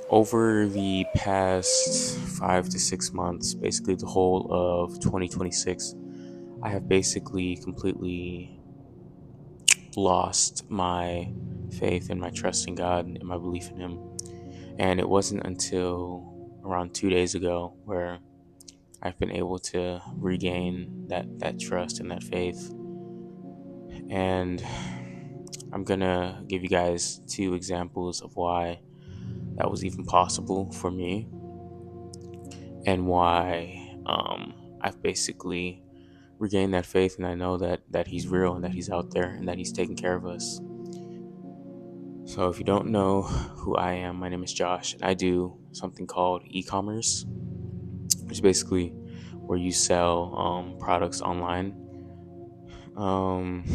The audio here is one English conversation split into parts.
Over the past 5 to 6 months, basically the whole of 2026, I have basically completely lost my faith and my trust in God and my belief in Him. And it wasn't until around 2 days ago where I've been able to regain that trust and that faith. And I'm gonna give you guys two examples of why that was even possible for me and why I've basically regained that faith, and I know that He's real and that He's out there and that He's taking care of us. So if you don't know who I am, my name is Josh, and I do something called e-commerce, which is basically where you sell products online. Um,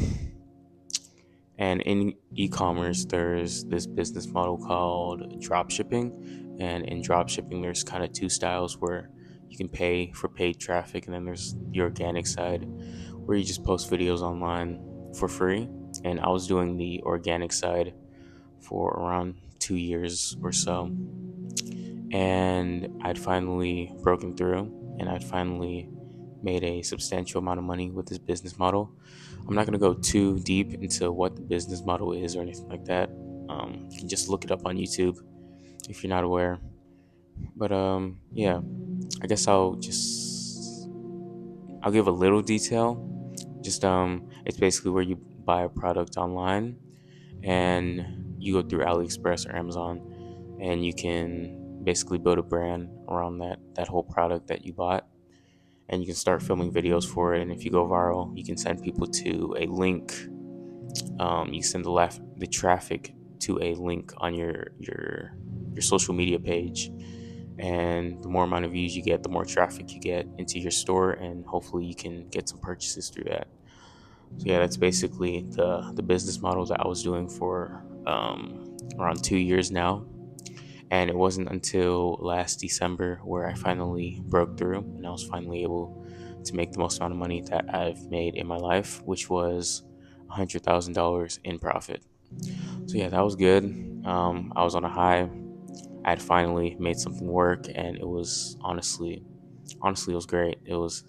and in e-commerce, there's this business model called drop shipping, and in drop shipping, there's kind of two styles where you can pay for paid traffic, and then there's the organic side where you just post videos online for free. And I was doing the organic side for around 2 years or so. And I'd finally broken through and I'd finally made a substantial amount of money with this business model. I'm not going to go too deep into what the business model is or anything like that. You can just look it up on YouTube if you're not aware. But yeah, I guess I'll give a little detail. Just it's basically where you buy a product online and you go through AliExpress or Amazon, and you can basically build a brand around that whole product that you bought, and you can start filming videos for it. And if you go viral, you can send people to a link. You send the traffic to a link on your social media page, and the more amount of views you get, the more traffic you get into your store, and hopefully you can get some purchases through that. So yeah, that's basically the business model that I was doing for around 2 years now. And it wasn't until last December where I finally broke through and I was finally able to make the most amount of money that I've made in my life, which was $100,000 in profit. So yeah, that was good. I was on a high. I had finally made something work, and it was honestly, it was great. It was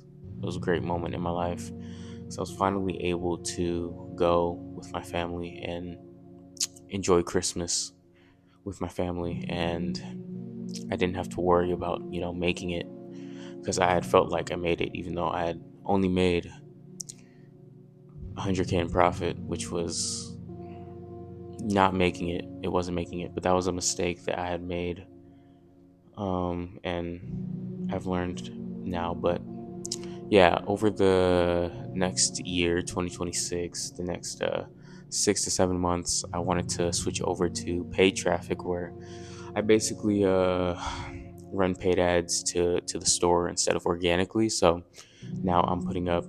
a great moment in my life. So I was finally able to go with my family and enjoy Christmas with my family, and I didn't have to worry about making it, because I had felt like I made it, even though I had only made 100K in profit, which was not making it. It wasn't making it, but that was a mistake that I had made, and I've learned now. But yeah, over the next year, 2026, the next 6 to 7 months, I wanted to switch over to paid traffic, where I basically run paid ads to the store instead of organically. So now I'm putting up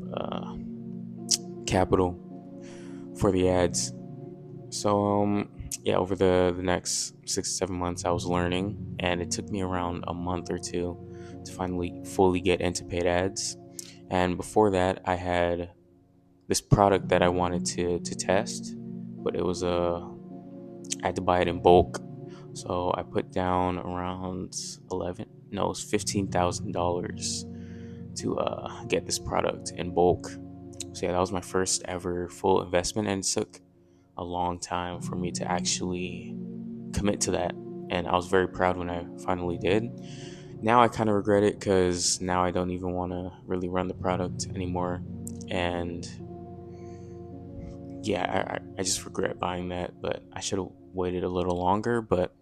capital for the ads. So yeah, over the next 6 to 7 months, I was learning, and it took me around a month or two to finally fully get into paid ads. And before that, I had this product that I wanted to test, but it was I had to buy it in bulk. So I put down around 11, no, it's $15,000 to get this product in bulk. So yeah, that was my first ever full investment, and it took a long time for me to actually commit to that. And I was very proud when I finally did. Now I kind of regret it, because now I don't even want to really run the product anymore. And yeah, I just regret buying that, but I should have waited a little longer, but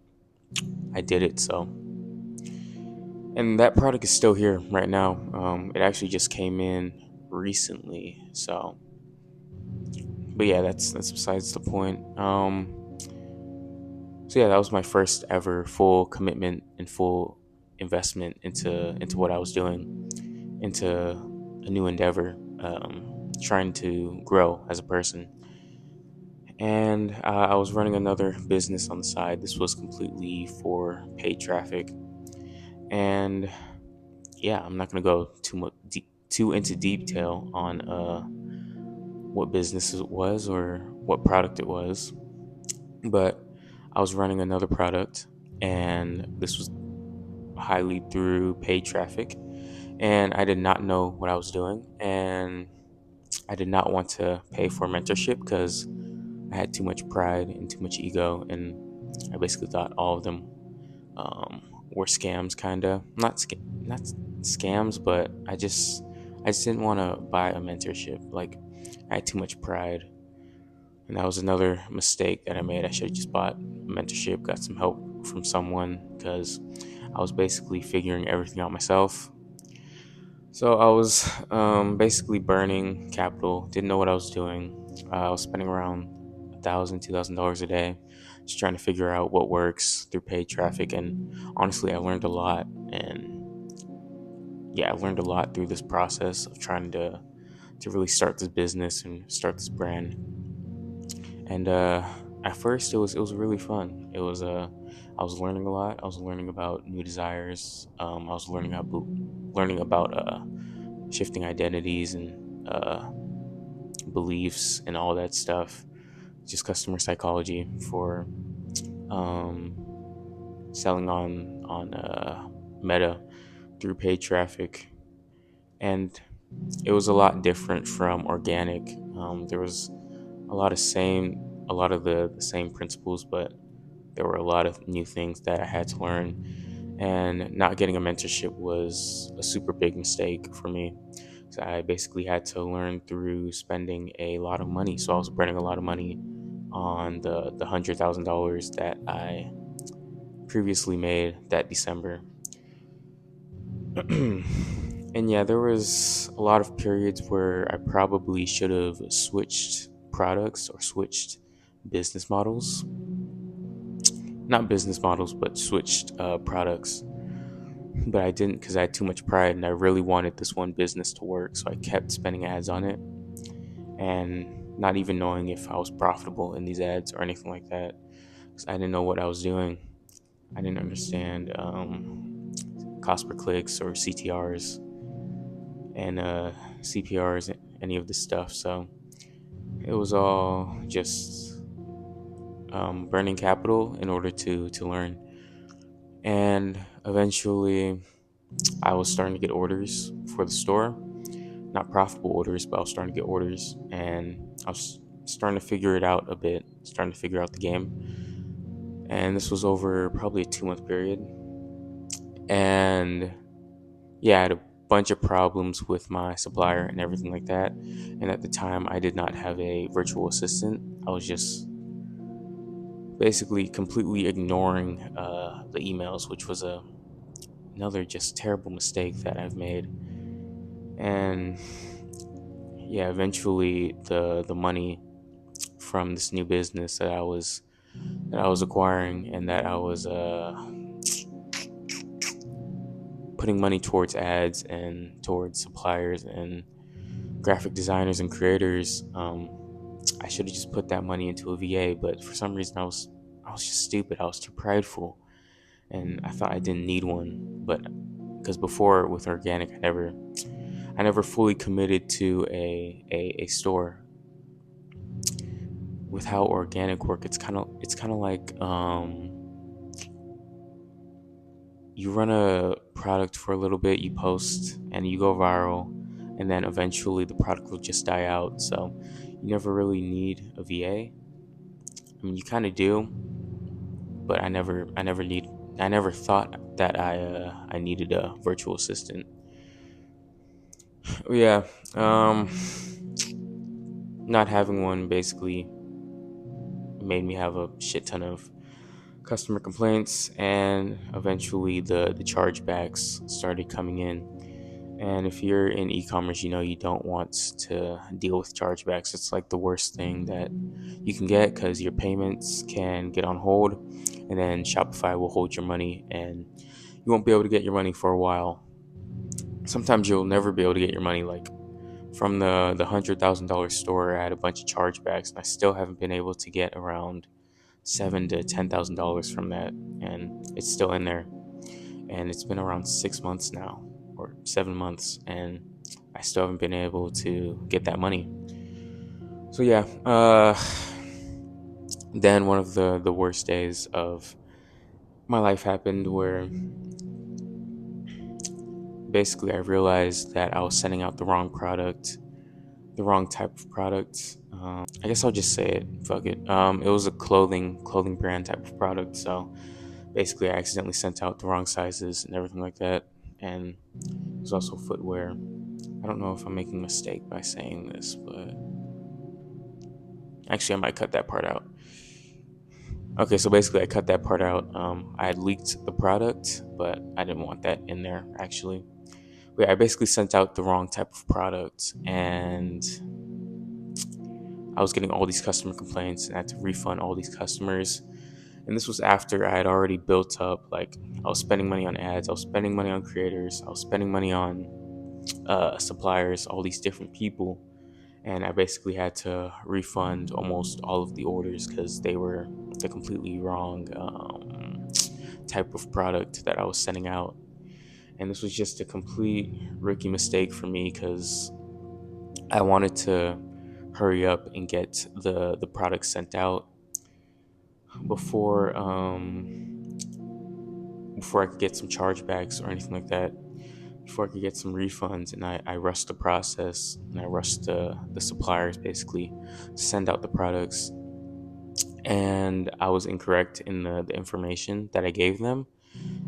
I did it. So, and that product is still here right now. It actually just came in recently. So, but yeah, that's besides the point. So yeah, that was my first ever full commitment and full investment into what I was doing, into a new endeavor, trying to grow as a person. And I was running another business on the side. This was completely for paid traffic, and yeah, I'm not gonna go too into detail on what business it was or what product it was, but I was running another product, and this was highly through paid traffic. And I did not know what I was doing, and I did not want to pay for mentorship because I had too much pride and too much ego, and I basically thought all of them were scams, kind of not scams, but I just didn't want to buy a mentorship. Like, I had too much pride, and that was another mistake that I made. I should have just bought a mentorship, got some help from someone, because I was basically figuring everything out myself. So I was basically burning capital, didn't know what I was doing. I was spending around $1,000, $2,000 a day, just trying to figure out what works through paid traffic. And honestly, I learned a lot. And yeah, I learned a lot through this process of trying to really start this business and start this brand. And at first, it was really fun. I was learning a lot. I was learning about new desires. I was learning about shifting identities and beliefs and all that stuff. Just customer psychology for um, selling on Meta through paid traffic, and it was a lot different from organic. There was a lot of the same principles, but there were a lot of new things that I had to learn. And not getting a mentorship was a super big mistake for me. So I basically had to learn through spending a lot of money. So I was burning a lot of money on the $100,000 that I previously made that December. And yeah, there was a lot of periods where I probably should have switched products or switched business models. Not business models, but switched products. But I didn't because I had too much pride and I really wanted this one business to work. So I kept spending ads on it and not even knowing if I was profitable in these ads or anything like that, because I didn't know what I was doing. I didn't understand cost per clicks or CTRs and CPRs, any of this stuff. So it was all just burning capital in order to learn. And eventually, I was starting to get orders for the store, not profitable orders, but I was starting to get orders, and I was starting to figure it out a bit, starting to figure out the game. And this was over probably a 2 month period. And yeah, I had a bunch of problems with my supplier and everything like that. And at the time, I did not have a virtual assistant. I was just basically completely ignoring the emails, which was another just terrible mistake that I've made. And yeah, eventually the money from this new business that I was acquiring and that I was putting money towards ads and towards suppliers and graphic designers and creators. I should have just put that money into a VA, but for some reason I was just stupid. I was too prideful, and I thought I didn't need one. But because before with organic, I never fully committed to a store. With how organic work, it's kind of like you run a product for a little bit, you post, and you go viral, and then eventually the product will just die out. So you never really need a VA. I mean, you kind of do, but I never thought that I needed a virtual assistant. Yeah, um, not having one basically made me have a shit ton of customer complaints, and eventually the chargebacks started coming in. And if you're in e-commerce, you know you don't want to deal with chargebacks. It's like the worst thing that you can get because your payments can get on hold, and then Shopify will hold your money, and you won't be able to get your money for a while. Sometimes you'll never be able to get your money. Like from the $100,000 store, I had a bunch of chargebacks, and I still haven't been able to get around $7,000 to $10,000 from that, and it's still in there. And it's been around 6 months now, or 7 months, and I still haven't been able to get that money. So yeah, then one of the worst days of my life happened where basically I realized that I was sending out the wrong product, the wrong type of product. I guess I'll just say it. Fuck it. It was a clothing brand type of product. So basically, I accidentally sent out the wrong sizes and everything like that. And it was also footwear. I don't know if I'm making a mistake by saying this, but actually, I might cut that part out. Okay, so basically, I cut that part out. I had leaked the product, but I didn't want that in there actually. But yeah, I basically sent out the wrong type of product, and I was getting all these customer complaints, and I had to refund all these customers. And this was after I had already built up, like, I was spending money on ads, I was spending money on creators, I was spending money on suppliers, all these different people. And I basically had to refund almost all of the orders because they were the completely wrong type of product that I was sending out. And this was just a complete rookie mistake for me because I wanted to hurry up and get the product sent out before before I could get some chargebacks or anything like that, before I could get some refunds. And I rushed the process, and I rushed the suppliers basically to send out the products. And I was incorrect in the information that I gave them,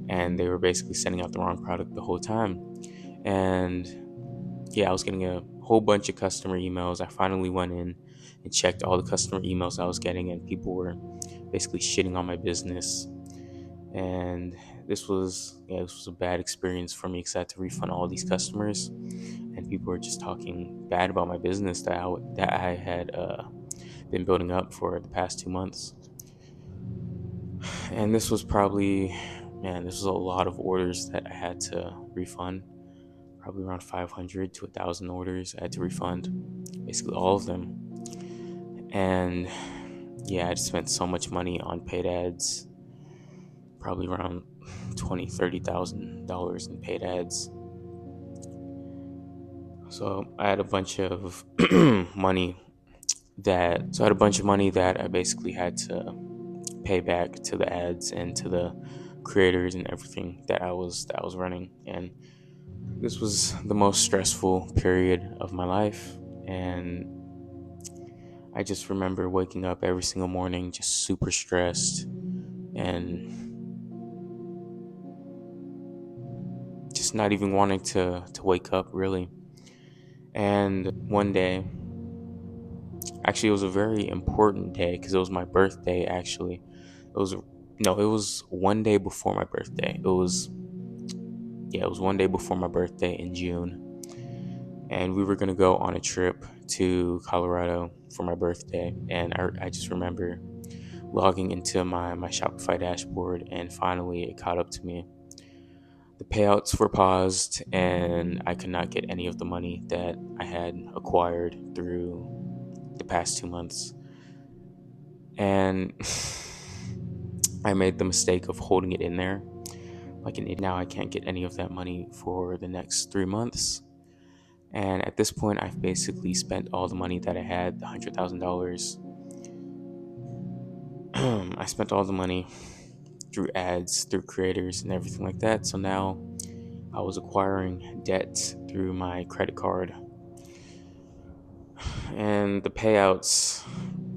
and they were basically sending out the wrong product the whole time. And yeah, I was getting a whole bunch of customer emails. I finally went in and checked all the customer emails I was getting, and people were basically shitting on my business. And this was a bad experience for me because I had to refund all these customers, and people were just talking bad about my business that I had been building up for the past 2 months. And this was probably, man, this was a lot of orders that I had to refund. Probably around 500 to 1,000 orders I had to refund, basically all of them. And yeah, I just spent so much money on paid ads, probably around $20,000-$30,000 in paid ads. So I had a bunch of money that I basically had to pay back to the ads and to the creators and everything that I was running. And this was the most stressful period of my life. And I just remember waking up every single morning just super stressed and just not even wanting to wake up really. And one day, actually, it was a very important day because it was my birthday. Actually, it was no, it was one day before my birthday. It was one day before my birthday in June, and we were gonna go on a trip to Colorado for my birthday. And I just remember logging into my Shopify dashboard, and finally it caught up to me. The payouts were paused, and I could not get any of the money that I had acquired through the past 2 months. And I made the mistake of holding it in there. Like an idiot. Now I can't get any of that money for the next 3 months. And at this point, I've basically spent all the money that I had, the $100,000. I spent all the money through ads, through creators, and everything like that. So now I was acquiring debt through my credit card. And the payouts,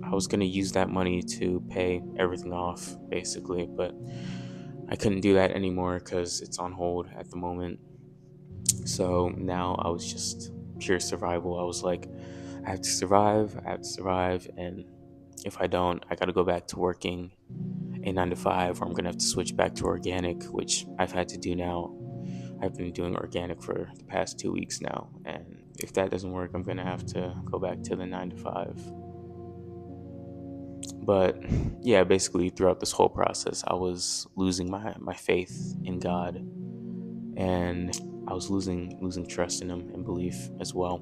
I was going to use that money to pay everything off, basically. But I couldn't do that anymore because it's on hold at the moment. So now I was just pure survival. I was like, I have to survive. And if I don't, I got to go back to working a 9 to 5, or I'm going to have to switch back to organic, which I've had to do now. I've been doing organic for the past 2 weeks now. And if that doesn't work, I'm going to have to go back to the 9 to 5. But yeah, basically throughout this whole process, I was losing my faith in God, and I was losing trust in Him and belief as well.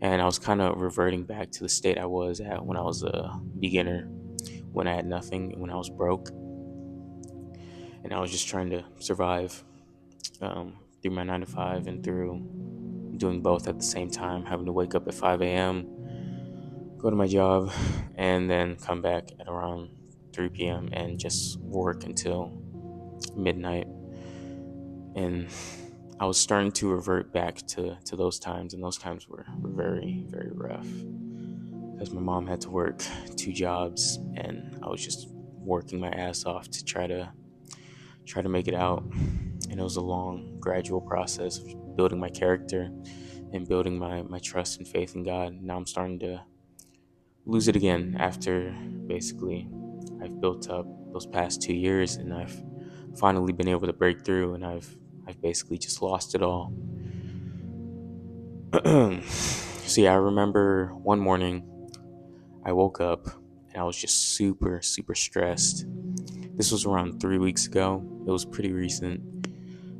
And I was kind of reverting back to the state I was at when I was a beginner, when I had nothing, when I was broke, and I was just trying to survive through my 9 to 5 and through doing both at the same time, having to wake up at 5 a.m., go to my job, and then come back at around 3 p.m. and just work until midnight, and I was starting to revert back to those times, and those times were very, very rough because my mom had to work two jobs, and I was just working my ass off to try to make it out. And it was a long, gradual process of building my character and building my trust and faith in God. Now I'm starting to lose it again after basically I've built up those past 2 years, and I've finally been able to break through, and I've basically just lost it all. So yeah, I remember one morning I woke up and I was just super, super stressed. This was around 3 weeks ago. It was pretty recent.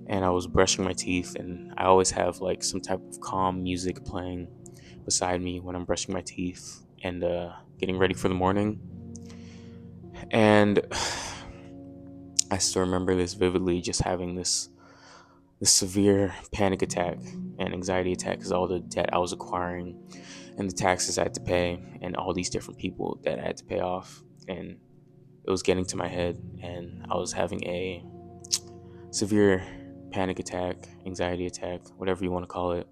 And I was brushing my teeth, and I always have like some type of calm music playing beside me when I'm brushing my teeth and getting ready for the morning. And I still remember this vividly, just having this severe panic attack and anxiety attack because all the debt I was acquiring and the taxes I had to pay and all these different people that I had to pay off. And it was getting to my head, and I was having a severe panic attack, anxiety attack, whatever you want to call it,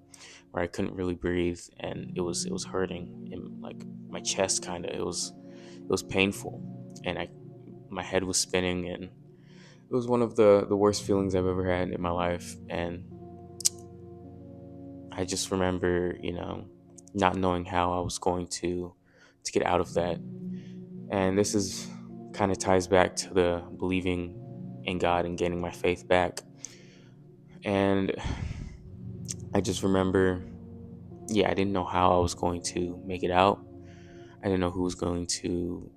where I couldn't really breathe, and it was hurting in like my chest kind of. It was painful, and I my head was spinning, and it was one of the worst feelings I've ever had in my life. And I just remember, not knowing how I was going to get out of that. And this is kind of ties back to the believing in God and gaining my faith back. And I just remember, yeah, I didn't know how I was going to make it out. I didn't know who was going to.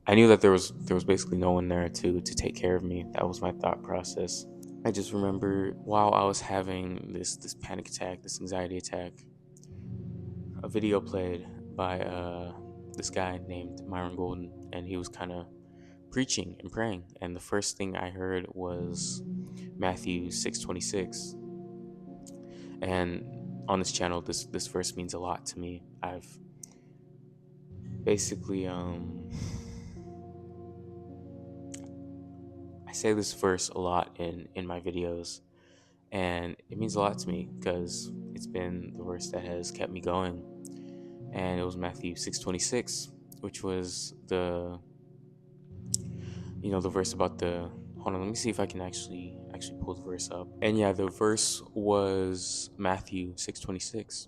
I knew that there was basically no one there to take care of me. That was my thought process. I just remember while I was having this panic attack, this anxiety attack, a video played by this guy named Myron Golden, and he was kind of preaching and praying. And the first thing I heard was Matthew 6:26. And on this channel, this verse means a lot to me. I've basically I say this verse a lot in my videos, and it means a lot to me because it's been the verse that has kept me going. And it was Matthew 6:26, which was the verse about the. Hold on, let me see if I can actually pull the verse up. And yeah, the verse was Matthew 6:26,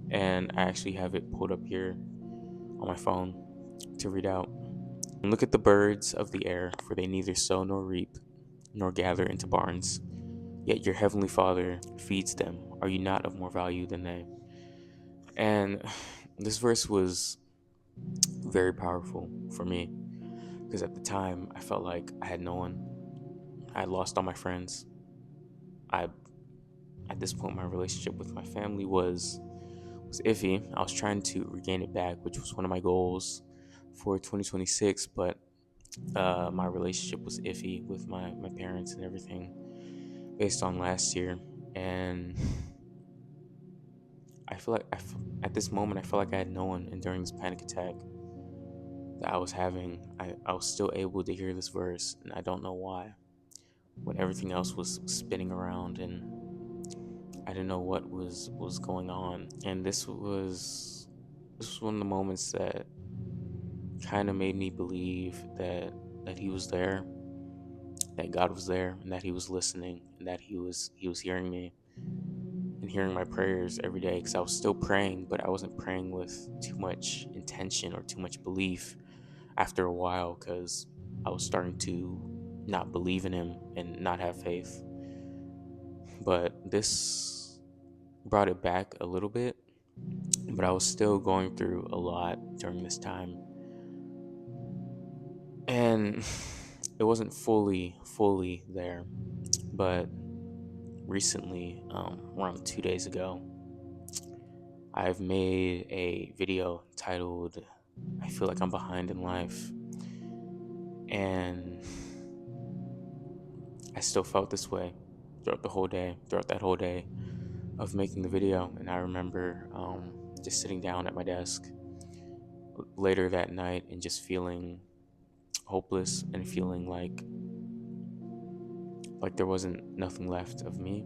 and I actually have it pulled up here on my phone to read out. And look at the birds of the air, for they neither sow nor reap nor gather into barns, yet your heavenly Father feeds them. Are you not of more value than they? And this verse was very powerful for me because at the time I felt like I had no one. I had lost all my friends. I At this point, my relationship with my family was iffy. I was trying to regain it back, which was one of my goals for 2026, but my relationship was iffy with my parents and everything based on last year. And I feel like at this moment, I felt like I had no one. And during this panic attack that I was having, I was still able to hear this verse, and I don't know why. When everything else was spinning around, and I didn't know what was going on. And this was one of the moments that kind of made me believe that He was there, that God was there, and that He was listening, and that He was hearing me and hearing my prayers every day. Because I was still praying, but I wasn't praying with too much intention or too much belief. After a while, because I was starting to not believe in Him and not have faith. But this brought it back a little bit, but I was still going through a lot during this time. And it wasn't fully there, but recently, around 2 days ago, I've made a video titled I Feel Like I'm Behind in Life. And I still felt this way throughout that whole day of making the video. And I remember just sitting down at my desk later that night and just feeling hopeless and feeling like like there wasn't nothing left of me,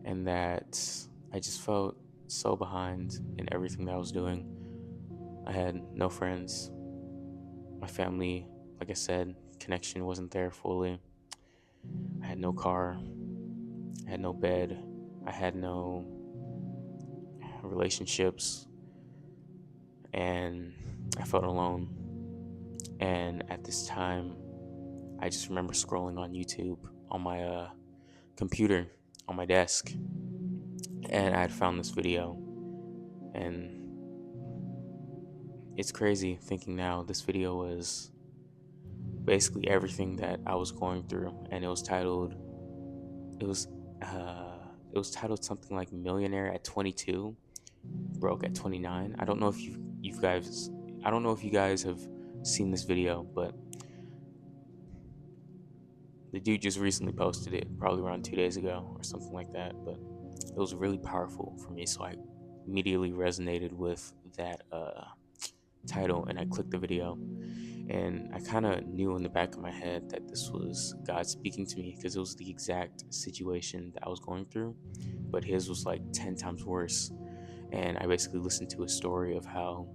and that I just felt so behind in everything that I was doing. I had no friends. My family, like I said, connection wasn't there fully. I had no car. I had no bed. I had no relationships, and I felt alone. And at this time, I just remember scrolling on YouTube on my computer on my desk, and I had found this video. And it's crazy thinking now this video was basically everything that I was going through, and it was it was titled something like "Millionaire at 22, Broke at 29." I don't know if you guys I don't know if you guys have seen this video, but the dude just recently posted it, probably around 2 days ago or something like that. But it was really powerful for me, so I immediately resonated with that title, and I clicked the video. And I kind of knew in the back of my head that this was God speaking to me, because it was the exact situation that I was going through, but his was like 10 times worse. And I basically listened to a story of how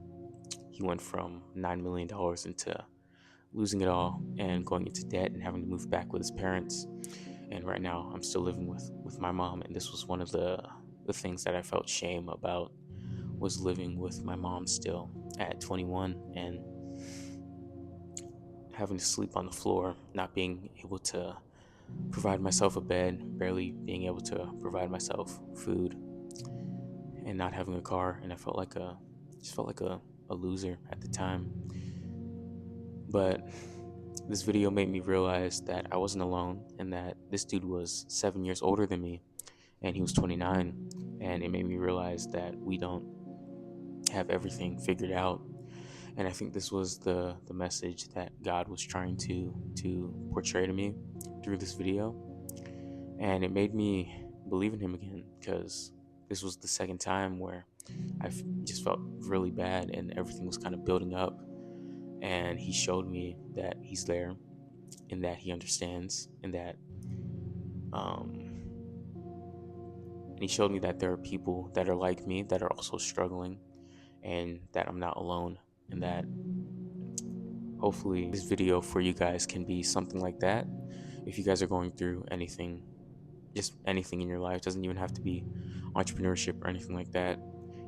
he went from $9 million into losing it all and going into debt and having to move back with his parents. And right now I'm still living with my mom, and this was one of the things that I felt shame about, was living with my mom still at 21 and having to sleep on the floor, not being able to provide myself a bed, barely being able to provide myself food, and not having a car. And I felt like a loser at the time. But this video made me realize that I wasn't alone, and that this dude was 7 years older than me, and he was 29. And it made me realize that we don't have everything figured out. And I think this was the message that God was trying to portray to me through this video. And it made me believe in him again, because this was the second time where just felt really bad, and everything was kind of building up. And he showed me that he's there, and that he understands, and that um, and he showed me that there are people that are like me that are also struggling, and that I'm not alone, and that hopefully this video for you guys can be something like that. If you guys are going through anything, just anything in your life, doesn't even have to be entrepreneurship or anything like that.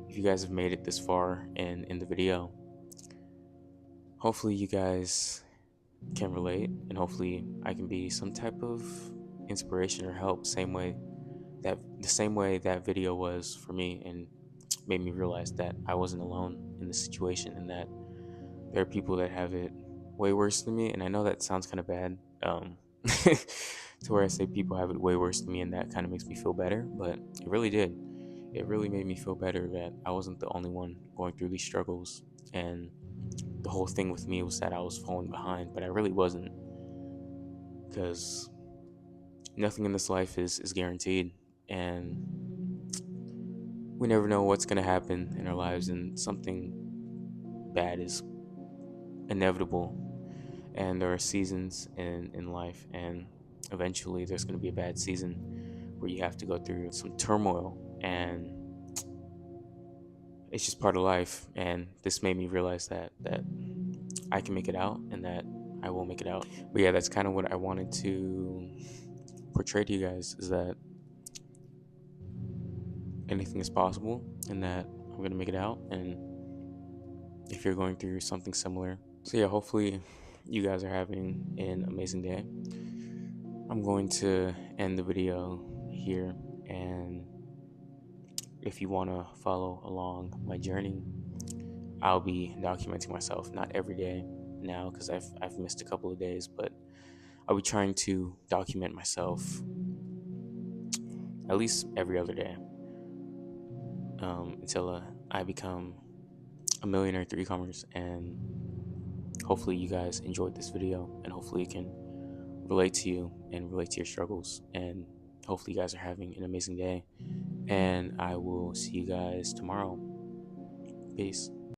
If you guys have made it this far in the video, hopefully you guys can relate, and hopefully I can be some type of inspiration or help, the same way that video was for me, and made me realize that I wasn't alone in the situation, and that there are people that have it way worse than me. And I know that sounds kind of bad, to where I say people have it way worse than me, and that kind of makes me feel better, but it really did. It really made me feel better that I wasn't the only one going through these struggles. And the whole thing with me was that I was falling behind, but I really wasn't, because nothing in this life is guaranteed, and we never know what's going to happen in our lives, and something bad is inevitable. And there are seasons in life, and eventually there's going to be a bad season where you have to go through some turmoil, and it's just part of life. And this made me realize that I can make it out, and that I will make it out. But yeah, that's kind of what I wanted to portray to you guys, is that anything is possible, and that I'm going to make it out. And if you're going through something similar, so yeah, hopefully you guys are having an amazing day. I'm going to end the video here, and if you want to follow along my journey, I'll be documenting myself, not every day now, because I've missed a couple of days, but I'll be trying to document myself at least every other day, until I become a millionaire through e-commerce. And hopefully you guys enjoyed this video, and hopefully it can relate to you and relate to your struggles, and hopefully you guys are having an amazing day, and I will see you guys tomorrow. Peace.